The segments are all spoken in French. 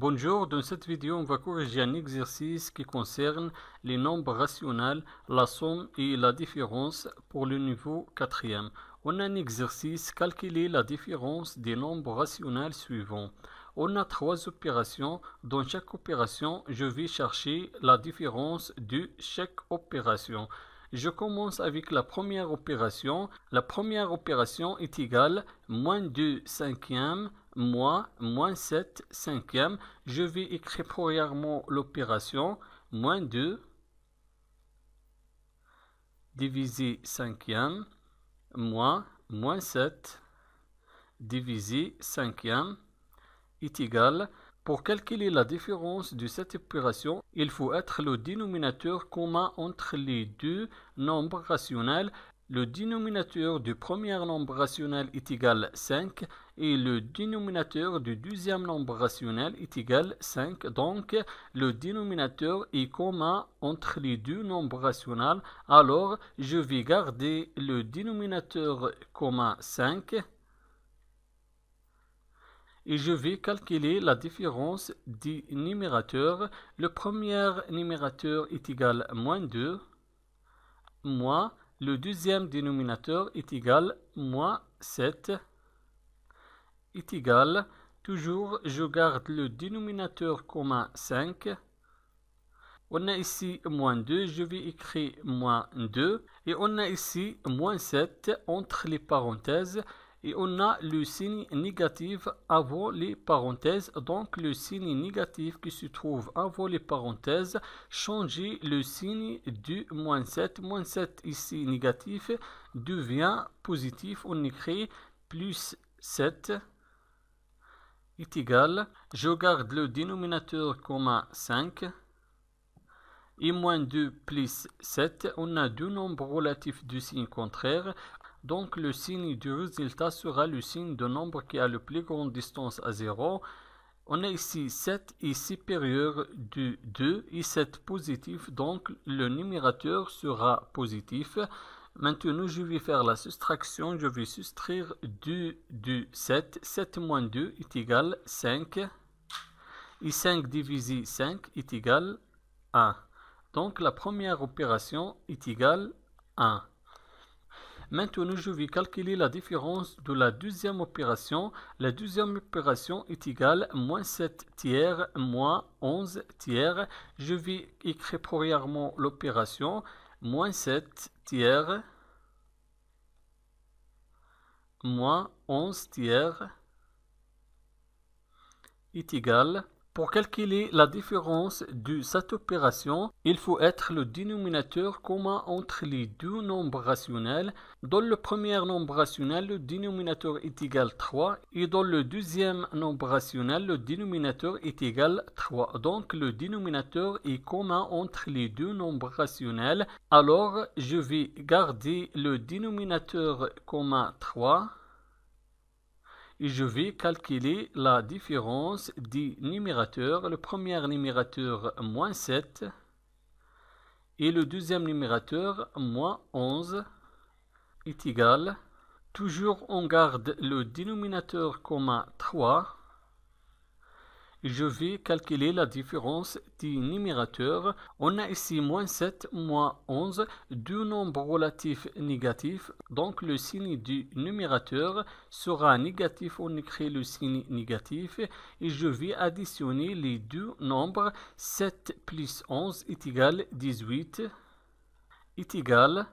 Bonjour, dans cette vidéo, on va corriger un exercice qui concerne les nombres rationnels, la somme et la différence pour le niveau 4e. On a un exercice, calculer la différence des nombres rationnels suivants. On a trois opérations. Dans chaque opération, je vais chercher la différence de chaque opération. Je commence avec la première opération. La première opération est égale moins 2 cinquièmes moins 7 cinquièmes. Je vais écrire premièrement l'opération moins 2 divisé cinquième moins 7 divisé cinquième est égal. Pour calculer la différence de cette opération, il faut être le dénominateur commun entre les deux nombres rationnels. Le dénominateur du premier nombre rationnel est égal 5 et le dénominateur du deuxième nombre rationnel est égal 5. Donc, le dénominateur est commun entre les deux nombres rationnels. Alors, je vais garder le dénominateur commun 5 et je vais calculer la différence des numérateurs. Le premier numérateur est égal à moins 2, moins le deuxième dénominateur est égal à moins 7, est égal, toujours je garde le dénominateur commun 5. On a ici moins 2, je vais écrire moins 2. Et on a ici moins 7 entre les parenthèses. Et on a le signe négatif avant les parenthèses. Donc le signe négatif qui se trouve avant les parenthèses, changer le signe du moins 7. Moins 7 ici négatif devient positif. On écrit plus 7 est égal. Je garde le dénominateur commun 5. Et moins 2 plus 7, on a deux nombres relatifs du signe contraire. Donc le signe du résultat sera le signe de nombre qui a le plus grande distance à 0. On a ici 7 est supérieur de 2 et 7 positif, donc le numérateur sera positif. Maintenant, je vais faire la soustraction, je vais soustraire 2 de 7. 7 moins 2 est égal à 5. Et 5 divisé 5 est égal à 1. Donc la première opération est égale à 1. Maintenant, je vais calculer la différence de la deuxième opération. La deuxième opération est égale à moins 7 tiers moins 11 tiers. Je vais écrire premièrement l'opération moins 7 tiers moins 11 tiers est égal. Pour calculer la différence de cette opération, il faut être le dénominateur commun entre les deux nombres rationnels. Dans le premier nombre rationnel, le dénominateur est égal à 3 et dans le deuxième nombre rationnel, le dénominateur est égal à 3. Donc le dénominateur est commun entre les deux nombres rationnels. Alors je vais garder le dénominateur commun 3. Et je vais calculer la différence des numérateurs. Le premier numérateur, moins 7, et le deuxième numérateur, moins 11, est égal. Toujours, on garde le dénominateur commun 3. Je vais calculer la différence des numérateurs. On a ici moins 7, moins 11, deux nombres relatifs négatifs. Donc le signe du numérateur sera négatif. On écrit le signe négatif. Et je vais additionner les deux nombres. 7 plus 11 est égal à 18. Est égal.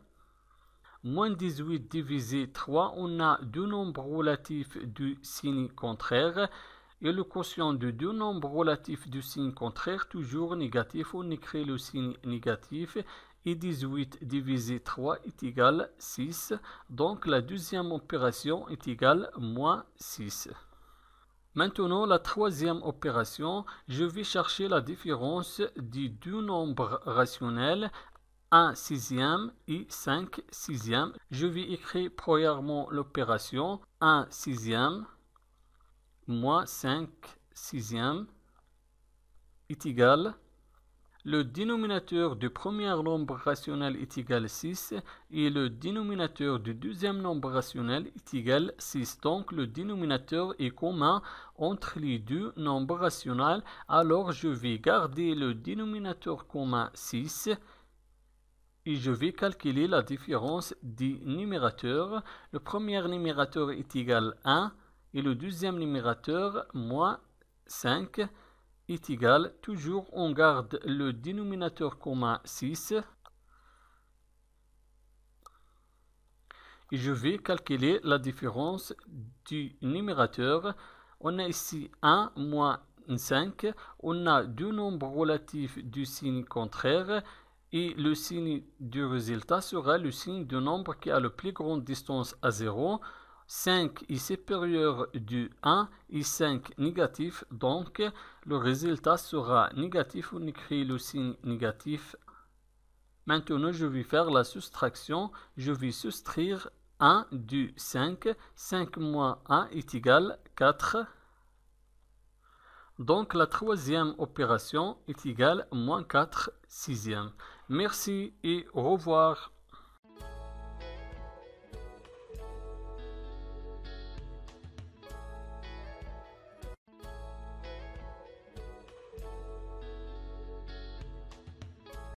Moins 18 divisé 3. On a deux nombres relatifs du signe contraire. Et le quotient de deux nombres relatifs du signe contraire, toujours négatif, on écrit le signe négatif. Et 18 divisé 3 est égal à 6. Donc la deuxième opération est égale à moins 6. Maintenant, la troisième opération, je vais chercher la différence des deux nombres rationnels, 1 sixième et 5 sixièmes. Je vais écrire premièrement l'opération 1 sixième moins 5 sixièmes est égal. le dénominateur du premier nombre rationnel est égal à 6 et le dénominateur du deuxième nombre rationnel est égal à 6. Donc le dénominateur est commun entre les deux nombres rationnels. Alors je vais garder le dénominateur commun 6 et je vais calculer la différence des numérateurs. Le premier numérateur est égal à 1 et le deuxième numérateur moins 5 est égal, toujours on garde le dénominateur commun 6 et je vais calculer la différence du numérateur. On a ici 1 moins 5, on a deux nombres relatifs du signe contraire et le signe du résultat sera le signe du nombre qui a la plus grande distance à 0. 5 est supérieur du 1 et 5 négatif, donc le résultat sera négatif. On écrit le signe négatif. Maintenant, je vais faire la soustraction. Je vais soustraire 1 du 5. 5 moins 1 est égal à 4. Donc la troisième opération est égale à moins 4 sixièmes. Merci et au revoir.